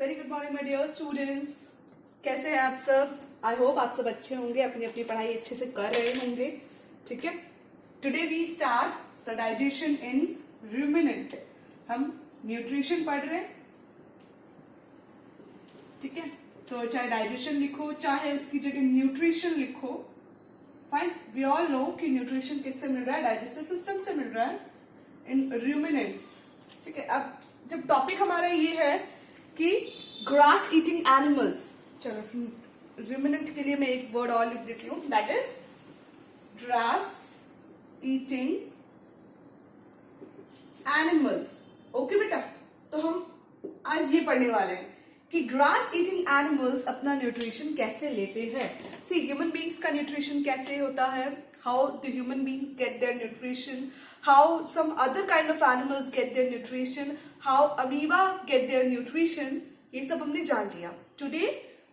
Very good morning my dear students. कैसे हैं आप सब? आई होप आप सब अच्छे होंगे, अपनी अपनी पढ़ाई अच्छे से कर रहे होंगे। ठीक है, today we start the digestion in ruminant. हम न्यूट्रिशन पढ़ रहे हैं। ठीक है, तो चाहे डाइजेशन लिखो चाहे उसकी जगह न्यूट्रिशन लिखो, फाइन। वी ऑल नो कि न्यूट्रिशन किससे मिल रहा है? डाइजेस्टिव सिस्टम से मिल रहा है इन रूमिनेंट्स। ठीक है, अब जब टॉपिक हमारा ये है कि ग्रास ईटिंग एनिमल्स, चलो रूमिनेंट के लिए मैं एक वर्ड और लिख देती हूँ, that is grass eating animals. Okay बेटा, तो हम आज ये पढ़ने वाले हैं कि ग्रास ईटिंग एनिमल्स अपना न्यूट्रिशन कैसे लेते हैं। सी, ह्यूमन बींग्स का न्यूट्रिशन कैसे होता है, how the human beings get their nutrition, how some other kind of animals get their nutrition, how amoeba get their nutrition, ये सब हमने जान लिया। Today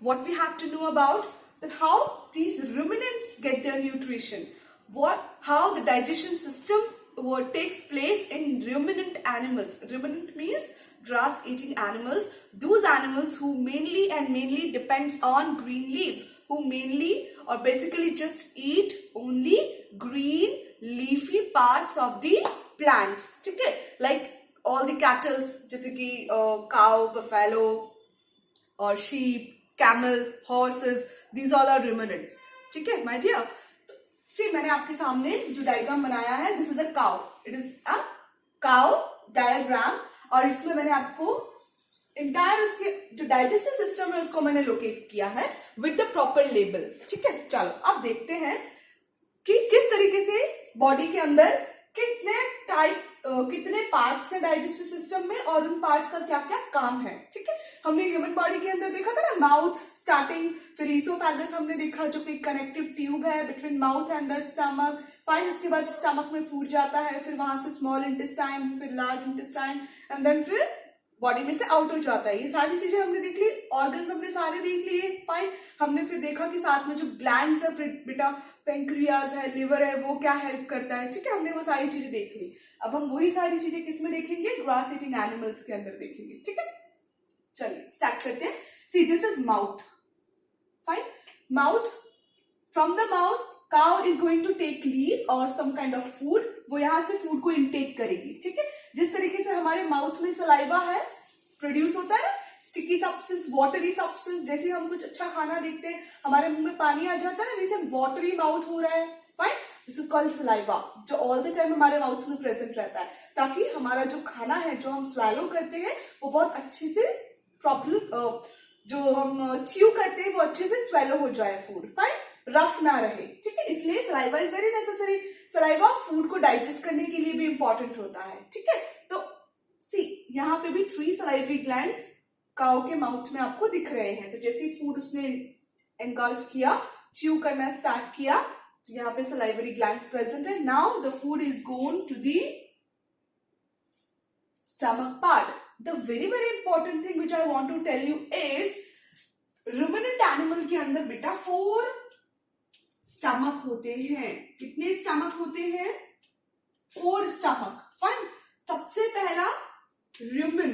what we have to know about that how these ruminants get their nutrition, how the digestion system takes place in ruminant animals. Ruminant means grass eating animals, those animals who mainly depends on green leaves, who mainly or basically just eat only green leafy parts of the plants. ठीक है, like all the cattle, जैसे कि cow, buffalo और sheep, camel, horses, these all are ruminants. ठीक है my dear, सी मैंने आपके सामने जो डायग्राम बनाया है, this is a cow, it is a cow diagram, और इसमें मैंने आपको इंटायर उसके जो डाइजेस्टिव सिस्टम है उसको मैंने लोकेट किया है विद द प्रॉपर लेबल। ठीक है, चलो अब देखते हैं कि किस तरीके से बॉडी के अंदर कितने पार्ट्स हैं डाइजेस्टिव सिस्टम में और उन पार्ट्स का क्या क्या काम है। ठीक है, हमने ह्यूमन बॉडी के अंदर देखा था ना, माउथ स्टार्टिंग, फिर ईसोफेगस हमने देखा जो कि कनेक्टिव ट्यूब है between mouth and the stomach, fine. उसके बाद स्टमक में फूड जाता है, फिर वहां से स्मॉल इंटेस्टाइन, फिर लार्ज इंटेस्टाइन, एंड देन फिर बॉडी में से आउट हो जाता है। ये सारी चीजें हमने देख ली, ऑर्गन्स हमने सारे देख लिए, फाइन। हमने फिर देखा कि साथ में जो ग्लैंड्स है, फिर बेटा पेंक्रियाज है, लिवर है, वो क्या हेल्प करता है। ठीक है, हमने वो सारी चीजें देख ली। अब हम वही सारी चीजें किसमें देखेंगे? ग्रास ईटिंग एनिमल्स के अंदर देखेंगे। ठीक है, चलिए स्टार्ट करते हैं। See, this is mouth, fine. Mouth, from the mouth cow is going to take leave और सम काइंड ऑफ फूड, वो यहां से फूड को इनटेक करेगी। ठीक है, जिस तरीके से हमारे माउथ में सलाइवा है, प्रोड्यूस होता है स्टिकी सब्सटेंस, वाटरी सब्सटेंस, जैसे हम कुछ अच्छा खाना देखते हैं हमारे मुंह में पानी आ जाता है ना, वैसे वाटरी माउथ हो रहा है, fine. This is called saliva, जो ऑल द टाइम हमारे माउथ में प्रेजेंट रहता है, ताकि हमारा जो खाना है जो हम स्वेलो करते हैं वो बहुत अच्छे से प्रॉपर, जो हम च्यू करते हैं वो अच्छे से स्वेलो हो जाए फूड, फाइन, रफ ना रहे। ठीक है, इसलिए saliva is very necessary. Saliva food को डाइजेस्ट करने के लिए भी इंपॉर्टेंट होता है। ठीक है, तो सी यहाँ पे भी 3 सलाइवरी ग्लैंड्स काउ के माउथ में आपको दिख रहे हैं। तो जैसे फूड उसने एनगल्फ किया, च्यू करना स्टार्ट किया, तो यहाँ पे सलाइवरी ग्लैंड्स प्रेजेंट है। Now the food is gone to the stomach part. The very important thing which I want to tell you is, ruminant animal के अंदर बेटा 4 स्टमक होते हैं। कितने स्टमक होते हैं? 4 स्टमक, फाइन। सबसे पहला रूमिन,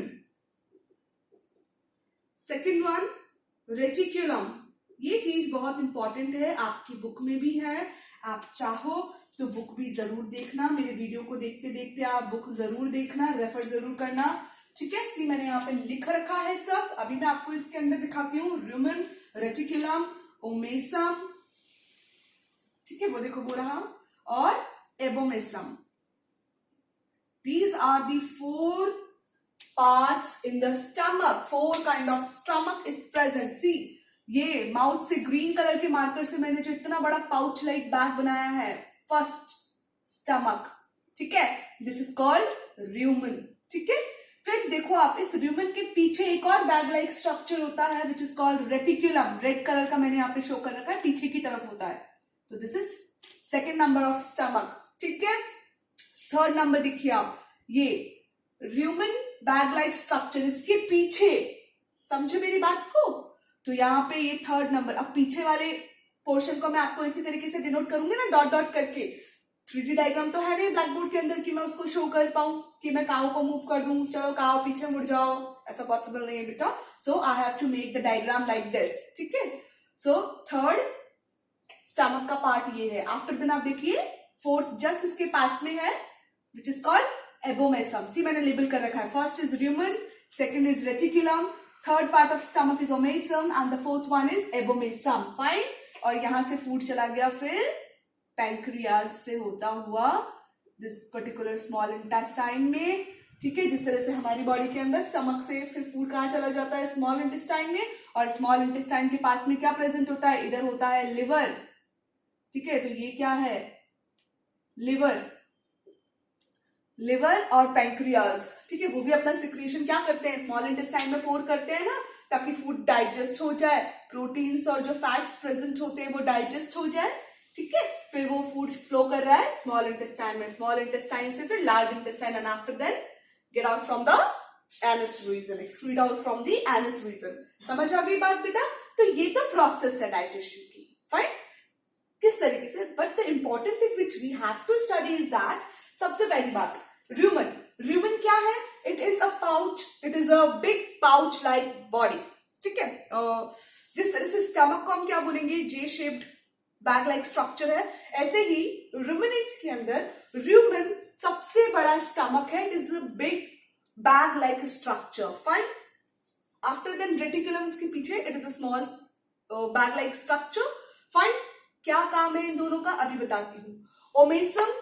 सेकेंड वन रेटिकुलम। ये चीज बहुत इंपॉर्टेंट है, आपकी बुक में भी है, आप चाहो तो बुक भी जरूर देखना, मेरे वीडियो को देखते देखते आप बुक जरूर देखना, रेफर जरूर करना। ठीक है, सी मैंने यहाँ पे लिख रखा है सब, अभी मैं आपको इसके अंदर दिखाती हूँ। रूमेन, रेटिकुलम, ओमेसम, ठीक है, वो देखो वो रहा, और abomasum. These are the 4 parts in the stomach. 4 kind of stomach is present. See, ये माउथ से ग्रीन कलर के मार्कर से मैंने जो इतना बड़ा पाउच लाइक बैग बनाया है, फर्स्ट स्टमक। ठीक है, दिस इज कॉल्ड रूमेन। ठीक है, फिर देखो आप इस रूमेन के पीछे एक और बैग लाइक स्ट्रक्चर होता है which is called reticulum. Red colour का मैंने यहाँ पे शो कर रखा है, पीछे की तरफ होता है। तो this is second number of stomach. ठीक है, थर्ड नंबर देखिए आप, ये रूमेन बैग लाइक स्ट्रक्चर, इसके पीछे, समझे मेरी बात को? तो यहाँ पे ये थर्ड नंबर। अब पीछे वाले पोर्शन को मैं आपको इसी तरीके से डिनोट करूंगी ना, डॉट डॉट करके। 3D डायग्राम तो है नहीं ब्लैक बोर्ड के अंदर कि मैं उसको शो कर पाऊं, कि मैं काउ को मूव कर दूं, चलो काउ पीछे मुड़ जाओ, ऐसा पॉसिबल नहीं है बेटा. So I have to make the diagram like this. ठीक है. सो थर्ड स्टमक का पार्ट ये है. आफ्टर देन आप देखिए फोर्थ जस्ट इसके पास में है विच इज कॉल्ड एबोमेसम. सी मैंने लेबल कर रखा है. First is र्यूमन, second is reticulum, third part of stomach is omasum and the fourth one is abomasum. Fine. और यहां से फूड चला गया फिर पैंक्रियाज से होता हुआ दिस पर्टिकुलर स्मॉल इंटेस्टाइन में. ठीक है. जिस तरह से हमारी बॉडी के अंदर स्टमक से फिर फूड कहाँ चला जाता है, स्मॉल इंटेस्टाइन में. और स्मॉल इंटेस्टाइन के पास में क्या प्रेजेंट होता है, इधर होता है लिवर. ठीक है. तो ये क्या है, लिवर, लिवर और पैंक्रियाज. ठीक है. वो भी अपना सिक्रीशन क्या करते हैं, स्मॉल इंटेस्टाइन में पोर करते हैं ना, ताकि फूड डाइजेस्ट हो जाए, प्रोटीन्स और जो फैट्स प्रेजेंट होते हैं वो डाइजेस्ट हो जाए. ठीक है. फिर वो फूड फ्लो कर रहा है स्मॉल इंटेस्टाइन में, स्मॉल इंटेस्टाइन से फिर large intestine and after then get out from the anus region, excrete out from the anus region. समझ आ गई बात बेटा. तो ये तो प्रोसेस है डाइजेशन की. फाइन. किस तरीके से, but the important thing which we have to study is that, सबसे पहली बात र्यूमन. र्यूमन क्या है, it is a pouch, it is a big pouch like body. ठीक है. जिस तरह से स्टमक को हम क्या बोलेंगे, जे शेप्ड बैग लाइक स्ट्रक्चर है, ऐसे ही रुमिनेट्स के अंदर र्यूमन सबसे बड़ा स्टमक है. It is a big bag like structure. Fine. After then reticulums के पीछे it is a small bag like structure. Fine. क्या काम है इन दोनों का अभी बताती हूँ. ओमेसम,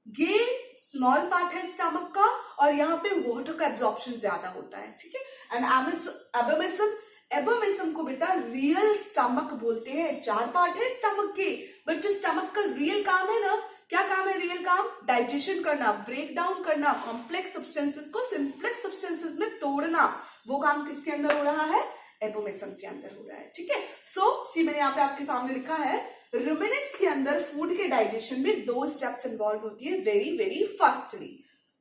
ये स्मॉल पार्ट है स्टमक का और यहाँ पे वाटर का एब्जॉर्प्शन ज्यादा होता है. ठीक है. एंड एबोमेसम, एबोमेसम को बेटा रियल स्टमक बोलते हैं. 4 पार्ट है स्टमक के, बट जो स्टमक का रियल काम है ना, क्या काम है रियल काम, डाइजेशन करना, ब्रेक डाउन करना, कॉम्प्लेक्स सब्सटेंसेस को सिंपलेस्ट सब्सटेंसेस में तोड़ना, वो काम किसके अंदर हो रहा है, एबोमेसम के अंदर हो रहा है. ठीक है. सो सी मैंने यहाँ पे आपके सामने लिखा है, रुमिनेट्स के अंदर फूड के डाइजेशन में 2 स्टेप्स इन्वॉल्व होती है. वेरी वेरी फास्टली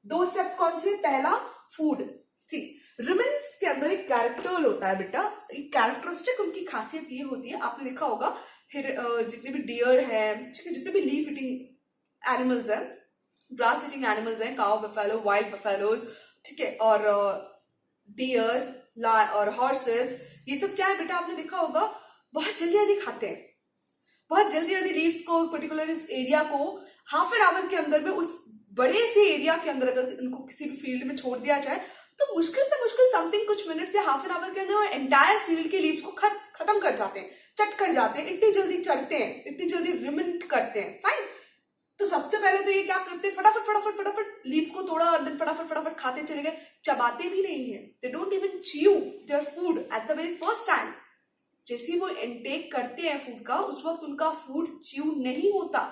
2 स्टेप्स कौन से, पहला फूड. सी रुमिनेट्स के अंदर एक कैरेक्टर होता है बेटा, एक कैरेक्टरिस्टिक उनकी खासियत ये होती है, आपने देखा होगा जितने भी डियर है, ठीक है, जितने भी लीफ ईटिंग एनिमल्स है, ग्रास ईटिंग एनिमल्स है, काउ, बफेलो, वाइल्ड बफेलोज, ठीक है, और डियर और हॉर्सेस, ये सब क्या है बेटा, आपने देखा होगा बहुत जल्दी जल्दी खाते हैं, बहुत जल्दी जल्दी लीव्स को, पर्टिकुलर इस एरिया को हाफ एन आवर के अंदर में, उस बड़े से एरिया के अंदर अगर इनको किसी भी फील्ड में छोड़ दिया जाए तो मुश्किल से मुश्किल समथिंग कुछ मिनट्स या हाफ एन आवर के अंदर वो एंटायर फील्ड के लीव्स को खत्म कर जाते हैं, चट कर जाते हैं. इतनी जल्दी चढ़ते हैं, इतनी जल्दी रिमिनेट करते हैं. फाइन. तो सबसे पहले तो ये क्या करते हैं, फटाफट फटाफट फटाफट लीव्स को तोड़ा और देन फटाफट फटाफट खाते चले गए. चबाते भी नहीं है. They don't even chew their food at the very first time. जैसे वो इनटेक करते हैं फूड का, उस वक्त उनका फूड च्यू नहीं होता.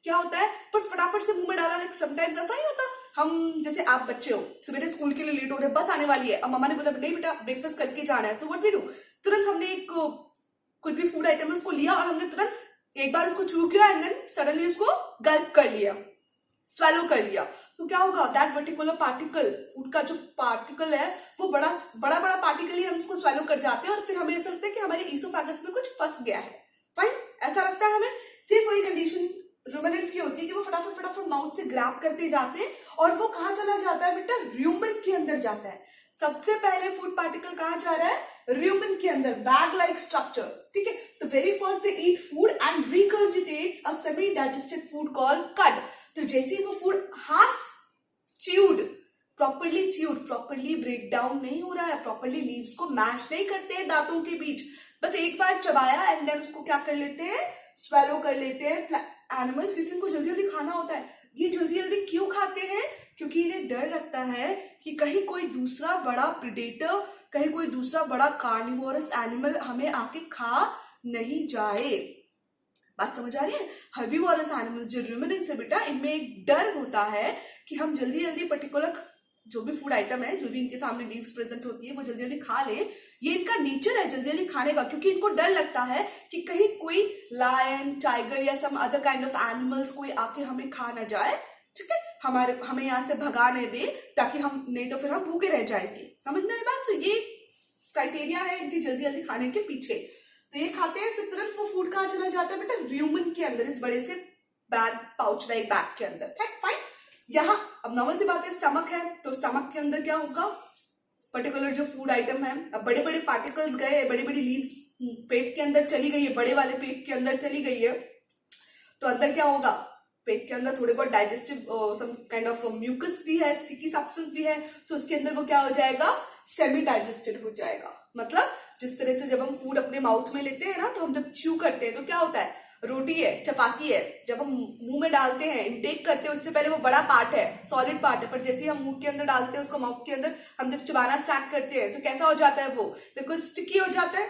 क्या होता है, बस फटाफट से मुंह में डाला. समटाइम्स ऐसा ही होता, हम जैसे आप बच्चे हो, सवेरे स्कूल के लिए लेट हो रहे, बस आने वाली है, अब मम्मा ने बोला नहीं बेटा ब्रेकफास्ट करके जाना है. सो व्हाट वी डू, तुरंत हमने एक कुछ भी फूड आइटम है उसको लिया और हमने तुरंत एक बार उसको च्यू किया एंड देन सडनली उसको गल्प कर लिया, स्वेलो कर लिया. तो क्या होगा, दैट पर्टिकुलर पार्टिकल, फूड का जो पार्टिकल है वो बड़ा बड़ा पार्टिकल ही हम इसको स्वेलो कर जाते हैं और फिर हमें ऐसा लगता है कि हमारे ईसोफेगस में कुछ फंस गया है. फाइन. ऐसा लगता है हमें. सिर्फ वही कंडीशन रुमिनेट्स की होती है कि वो फटाफट फटाफट माउथ से ग्रैब करते जाते हैं और वो कहाँ चला जाता है बेटा, र्यूमन के अंदर जाता है. सबसे पहले फूड पार्टिकल कहाँ जा रहा है, र्यूमन के अंदर, बैग लाइक स्ट्रक्चर. ठीक है. तो very first they eat food and regurgitates a semi digested food called cud. तो जैसे ही वो food half chewed, properly break down नहीं हो रहा है, प्रॉपर्ली लीव्स को मैश नहीं करते हैं दांतों के बीच, बस एक बार चबाया एंड देन उसको क्या कर लेते हैं, स्वेलो कर लेते हैं एनिमल्स, क्योंकि उनको जल्दी जल्दी खाना होता है. ये जल्दी जल्दी क्यों खाते हैं, क्योंकि इन्हें डर लगता है कि कहीं कोई दूसरा बड़ा प्रेडेटर, कहीं कोई दूसरा बड़ा कार्निवोरस एनिमल हमें आके खा नहीं जाए. बात समझ आ रही है. हर्बीवोरस एनिमल्स जो रुमिनेंट्स है बेटा, इनमें एक डर होता है कि हम जल्दी जल्दी पर्टिकुलर जो भी फूड आइटम है, जो भी इनके सामने लीव्स प्रेजेंट होती है, वो जल्दी जल्दी खा ले. ये इनका नेचर है जल्दी जल्दी खाने का, क्योंकि इनको डर लगता है कि कहीं कोई लायन, टाइगर या some other kind of animals कोई आके हमें खा ना जाए. ठीक है. हमें यहाँ से भगा नहीं दे, ताकि हम, नहीं तो फिर हम भूखे रह जाएंगे. समझ में आई बात. तो ये क्राइटेरिया है इनकी जल्दी जल्दी खाने के पीछे. तो ये खाते हैं, फिर तुरंत वो फूड कहाँ चला जाता है बेटा, र्यूमन के अंदर, इस बड़े से बैग पाउच लाइक बैग के अंदर है, फाइन। यहाँ अब नॉर्मल सी बात है, स्टमक है तो स्टमक के अंदर क्या होगा, पर्टिकुलर जो फूड आइटम है, अब बड़े बड़े पार्टिकल्स गए, बड़ी बड़ी लीव्स पेट के अंदर चली गई है, बड़े वाले पेट के अंदर चली गई है, तो अंदर क्या होगा, पेट के अंदर थोड़े बहुत digestive some kind of mucus भी है, स्टिकी सब्सटेंस भी है, तो उसके अंदर वो क्या हो जाएगा, सेमी डाइजेस्टेड हो जाएगा। मतलब जिस तरह से जब हम फूड अपने माउथ में लेते हैं ना, तो हम जब च्यू करते हैं तो क्या होता है, रोटी है, चपाती है, जब हम मुंह में डालते हैं, इनटेक करते हैं, उससे पहले वो बड़ा पार्ट है, सॉलिड पार्ट है, पर जैसे ही हम मुंह के अंदर डालते हैं उसको, माउथ के अंदर हम जब चबाना स्टार्ट करते हैं तो कैसा हो जाता है, वो बिल्कुल स्टिकी हो जाता है,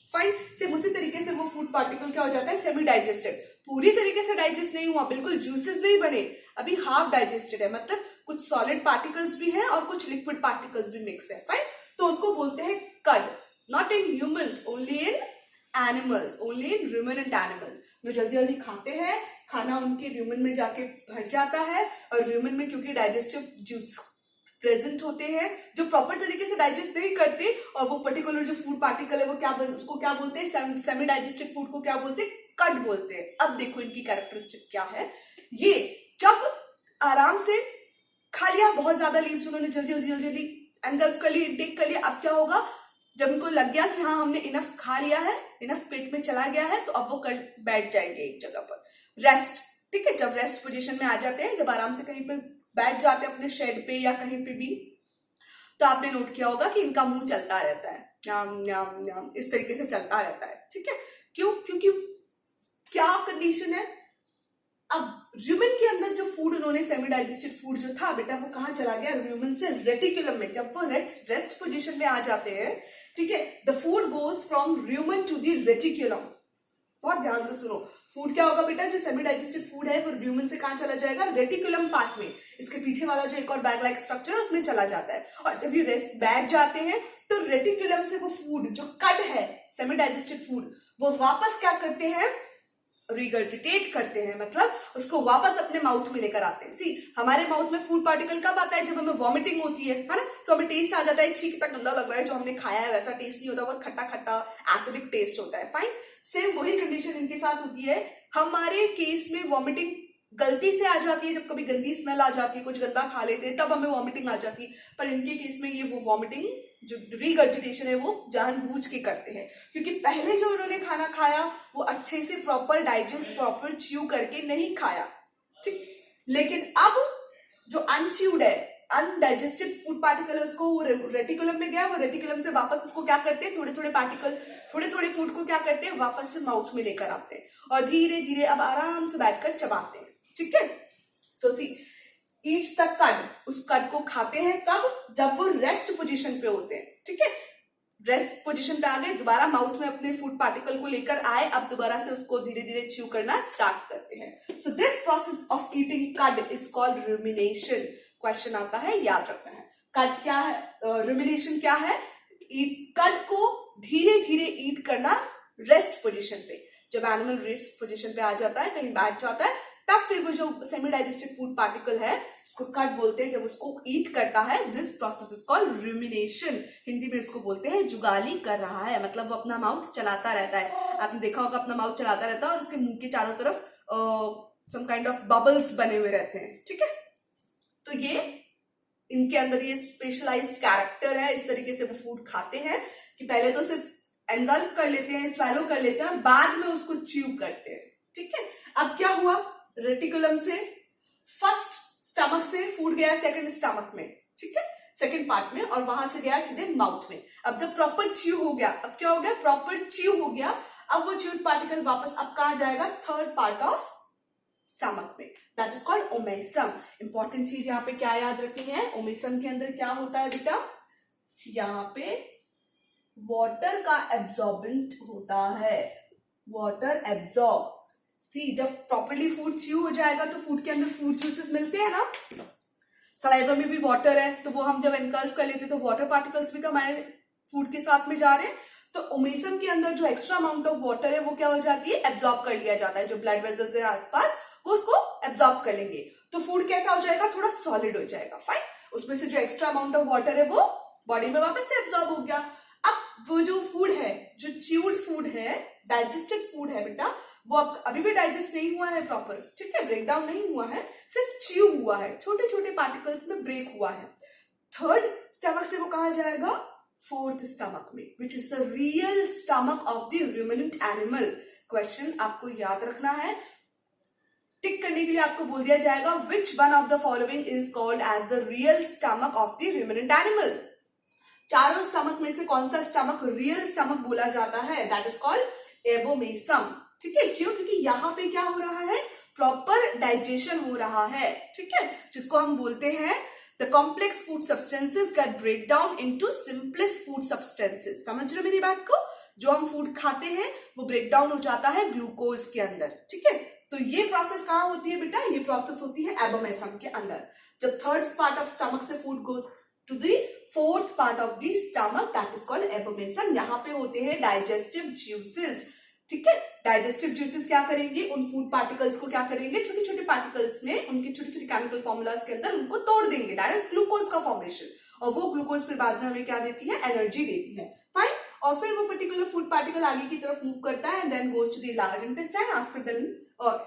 फाइन। सिर्फ उसी तरीके से वो फूड पार्टिकल क्या हो जाता है, सेमी डाइजेस्टेड, पूरी तरीके से डाइजेस्ट नहीं हुआ, बिल्कुल जूसेस नहीं बने, अभी हाफ डाइजेस्टेड है, मतलब कुछ सॉलिड पार्टिकल्स भी है और कुछ लिक्विड पार्टिकल्स भी मिक्स है, फाइन। तो उसको बोलते हैं कड, not in humans, only in animals, only in ruminant animals. जो जल्दी जल्दी खाते हैं, खाना उनके र्यूमन में जाके भर जाता है, और र्यूमन में क्योंकि डाइजेस्टिव जूस प्रेजेंट होते हैं जो प्रॉपर तरीके से डाइजेस्ट नहीं करते, और वो पर्टिकुलर जो फूड पार्टिकल है वो क्या, उसको क्या बोलते हैं, सेमी डाइजेस्टेड फूड को क्या बोलते हैं, कड बोलते हैं। अब देखो इनकी कैरेक्टरिस्टिक क्या है, ये जब आराम से खा लिया, बहुत ज्यादा लीव्स उन्होंने जल्दी जल्दी जल्दी जल्दी एंगल्फ कर ली, इंटेक कर लिया, अब क्या होगा, जब इनको लग गया कि हाँ हमने इनफ खा लिया है, इनफ पेट में चला गया है, तो अब वो कर बैठ जाएंगे एक जगह पर, रेस्ट, ठीक है। जब रेस्ट पोजीशन में आ जाते हैं, जब आराम से कहीं पे बैठ जाते हैं अपने शेड पे या कहीं पे भी, तो आपने नोट किया होगा कि इनका मुंह चलता रहता है, न्याम न्याम न्याम, इस तरीके से चलता रहता है, ठीक है। क्यों, क्योंकि क्या कंडीशन है, अब र्यूमन के अंदर जो फूड उन्होंने सेमी डाइजेस्टेड फूड जो था बेटा, वो कहाँ चला गया, र्यूमन से रेटिकुलम में। जब वो रेस्ट पोजीशन में आ जाते हैं, ठीक है, the food goes from rumen to the reticulum. बहुत ध्यान से सुनो, फूड क्या होगा बेटा, जो सेमी डाइजेस्टेड फूड है वो र्यूमन से कहाँ चला जाएगा, रेटिकुलम पार्ट में, इसके पीछे वाला जो एक और बैग लाइक स्ट्रक्चर है उसमें चला जाता है। और जब ये रेस्ट बैठ जाते हैं तो रेटिकुलम से वो फूड जो कड है, सेमी डाइजेस्टेड फूड, वो वापस क्या करते हैं, रिगर्जिटेट करते हैं, मतलब उसको वापस अपने माउथ में लेकर आते हैं। सी, हमारे माउथ में फूड पार्टिकल कब आता है, जब हमें वॉमिटिंग होती है ना, तो हमें टेस्ट आ जाता है, छी कितना गंदा लग रहा है, जो हमने खाया है वैसा टेस्ट नहीं होता, बहुत खट्टा खट्टा एसिडिक टेस्ट होता है, फाइन। सेम वही कंडीशन इनके साथ होती है। हमारे केस में वॉमिटिंग गलती से आ जाती है, जब कभी गंदी स्मेल आ जाती है, कुछ गंदा खा लेते हैं, तब हमें वॉमिटिंग आ जाती है, पर इनके केस में ये वो वॉमिटिंग जो रिगर्जिटेशन है वो जानबूझ के करते हैं, क्योंकि पहले जो उन्होंने खाना खाया वो अच्छे से प्रॉपर डाइजेस्ट, प्रॉपर च्यू करके नहीं खाया, ठीक। लेकिन अब जो अनच्यूड है, अनडाइजेस्टेड फूड पार्टिकल है, उसको वो रेटिकुलम में गया, वो रेटिकुलम से वापस उसको क्या करते हैं, थोड़े थोड़े पार्टिकल, थोड़े थोड़े फूड को क्या करते हैं, वापस से माउथ में लेकर आते हैं, और धीरे धीरे अब आराम से बैठकर चबाते हैं, ठीक है। तो सी, ईट्स द कड, उस कड को खाते हैं कब, जब वो रेस्ट पोजीशन पे होते हैं, ठीक है। रेस्ट पोजीशन पे आ गए, दोबारा माउथ में अपने फूड पार्टिकल को लेकर आए, अब दोबारा से उसको धीरे धीरे च्यू करना स्टार्ट करते हैं। So this process of eating कड इज कॉल्ड रुमिनेशन। क्वेश्चन आता है, याद रखना है, कड क्या है, रुमिनेशन क्या है, कड को धीरे धीरे ईट करना रेस्ट पोजीशन पे। जब एनिमल रेस्ट पोजीशन पे आ जाता है, कहीं बैठ जाता है, तब फिर वो जो सेमी डाइजेस्टेड फूड पार्टिकल है जिसको कड बोलते हैं, जब उसको ईट करता है, this process is called rumination. Hindi में इसको बोलते हैं जुगाली कर रहा है, मतलब वो अपना माउथ चलाता रहता है। आपने देखा होगा अपना माउथ चलाता रहता है और उसके मुंह के चारों तरफ सम काइंड ऑफ बबल्स बने हुए रहते हैं, ठीक है। तो ये इनके अंदर ये स्पेशलाइज्ड कैरेक्टर है, इस तरीके से वो फूड खाते हैं कि पहले तो सिर्फ एंगल्फ कर लेते हैं, स्वैलो कर लेते हैं, और बाद में उसको च्यू करते हैं, ठीक है। अब क्या हुआ, रेटिकुलम से फर्स्ट स्टमक से फूड गया सेकंड स्टमक में, ठीक है, सेकंड पार्ट में, और वहां से गया सीधे माउथ में। अब जब प्रॉपर च्यू हो गया, अब क्या हो गया, प्रॉपर च्यू हो गया, अब वो च्यूड पार्टिकल वापस अब कहा जाएगा, थर्ड पार्ट ऑफ स्टमक में, that is called omasum. Important चीज यहाँ पे क्या याद रखनी है, ओमेसम के अंदर क्या होता है बेटा, यहाँ पे वाटर का एब्जॉर्बेंट होता है, वाटर एब्जॉर्ब। सी, जब प्रॉपर्ली फूड च्यू हो जाएगा तो फूड के अंदर फूड जूसेस मिलते हैं ना, सलाइवा में भी वाटर है, तो वो हम जब एनकल्फ कर लेते हैं तो वाटर पार्टिकल्स भी तो हमारे फूड के साथ में जा रहे हैं, तो ओमेसम के अंदर जो एक्स्ट्रा अमाउंट ऑफ वाटर है वो क्या हो जाती है, एब्जॉर्ब कर लिया जाता है। जो ब्लड वेसल्स है आसपास वो उसको एब्जॉर्ब कर लेंगे, तो फूड कैसा हो जाएगा, थोड़ा सॉलिड हो जाएगा, फाइन। उसमें से जो एक्स्ट्रा अमाउंट ऑफ वाटर है वो बॉडी में वापस से एब्जॉर्ब हो गया। अब वो जो फूड है, जो च्यूड फूड है, डाइजेस्टेड फूड है बेटा, वो अब अभी भी डाइजेस्ट नहीं हुआ है प्रॉपर, ठीक है, ब्रेक डाउन नहीं हुआ है, सिर्फ च्यू हुआ है, छोटे छोटे पार्टिकल्स में ब्रेक हुआ है। थर्ड स्टमक से वो कहाँ जाएगा, फोर्थ स्टमक में, which is the real stomach of the ruminant animal. Question आपको याद रखना है, टिक करने के लिए आपको बोल दिया जाएगा which one of the following is called as the real stomach of the ruminant animal. चारों स्टमक में से कौन सा स्टमक रियल स्टमक बोला जाता है, दैट इज कॉल्ड एबोमेसम, ठीक है। क्यों, क्योंकि यहाँ पे क्या हो रहा है, प्रॉपर डाइजेशन हो रहा है, ठीक है, जिसको हम बोलते हैं the complex food substances get break down into simplest food substances. समझ रहे हो मेरी बात को, जो हम फूड खाते हैं वो ब्रेक डाउन हो जाता है ग्लूकोज के अंदर, ठीक है। तो ये प्रोसेस कहाँ होती है बेटा, ये प्रोसेस होती है एबोमेसम के अंदर। जब थर्ड पार्ट ऑफ स्टमक से food goes to the fourth part of the stomach, that is called abomasum. यहाँ पे होते हैं डाइजेस्टिव ज्यूसेस, ठीक है। डाइजेस्टिव ज्यूसेस क्या करेंगे, उन फूड पार्टिकल्स को क्या करेंगे, छोटे छोटे पार्टिकल्स में उनके छोटे छोटे केमिकल फॉर्मूलाज के अंदर उनको तोड़ देंगे, दैट इज ग्लूकोज का फॉर्मेशन, और वो ग्लूकोज फिर बाद में हमें क्या देती है, एनर्जी देती है, फाइन। और फिर वो पर्टिकुलर फूड पार्टिकल आगे की तरफ मूव करता है and then goes to the large intestine, after then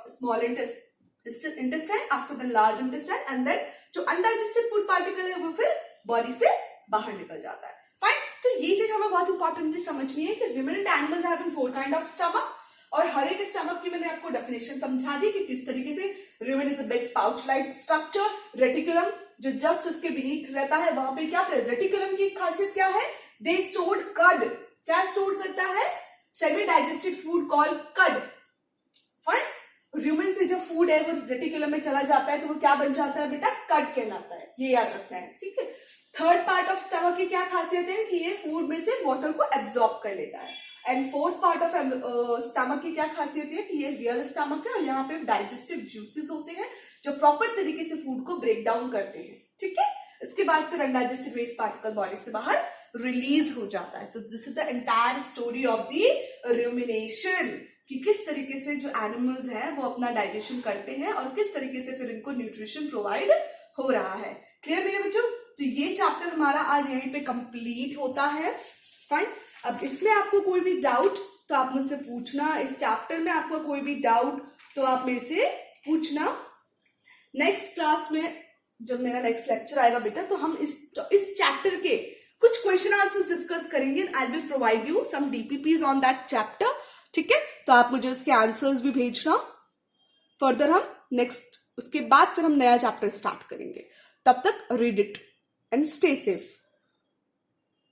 small intestine, after then large intestine, and then जो अनडाइजेस्टेड फूड पार्टिकल है वो फिर बॉडी से बाहर निकल जाता है, फाइन। तो ये चीज हमें बहुत इंपॉर्टेंटली समझनी है कि ruminant animals have four kind of stomach, और हर एक स्टमक की मैंने आपको डेफिनेशन समझा दी कि किस तरीके से rumen is a big pouch like structure, reticulum जो जस्ट उसके बीनीथ रहता है, वहां पे क्या, रेटिकुलम की खासियत क्या है, दे स्टोर्ड कड, क्या स्टोर करता है, सेमी डाइजेस्टेड फूड कॉल्ड कड, फाइन। रूमेन से जब फूड है वो रेटिकुलम में चला जाता है तो वो क्या बन जाता है बेटा, कड कहलाता है, ये याद रखना है, ठीक है। थर्ड पार्ट ऑफ स्टमक की क्या खासियत है कि ये फूड में से वाटर को एब्जॉर्ब कर लेता है, and fourth part of stomach की क्या खासियत है कि ये रियल स्टमक है और यहाँ पे डाइजेस्टिव ज्यूसेस होते हैं जो प्रॉपर तरीके से फूड को ब्रेक डाउन करते हैं, ठीक है। इसके बाद फिर अनडाइजेस्टेड वेस्ट पार्टिकल बॉडी से बाहर रिलीज हो जाता है। So this is the entire story of the rumination, कि किस तरीके से जो एनिमल्स हैं वो अपना डाइजेशन करते हैं और किस तरीके से फिर इनको न्यूट्रिशन प्रोवाइड हो रहा है। क्लियर मेरे बच्चों, तो ये चैप्टर हमारा आज यहीं पे कंप्लीट होता है, फाइन। अब इसमें आपको कोई भी डाउट तो आप मुझसे पूछना, इस चैप्टर में आपको कोई भी डाउट तो आप मेरे से पूछना। नेक्स्ट क्लास में जब मेरा नेक्स्ट लेक्चर आएगा बेटा तो हम इस चैप्टर के कुछ क्वेश्चन आंसर्स डिस्कस करेंगे, I will provide you some DPPs on that chapter, ठीक है। तो आप मुझे उसके आंसर्स भी भेजना, फर्दर हम नेक्स्ट उसके बाद फिर हम नया चैप्टर स्टार्ट करेंगे। तब तक read it and stay safe.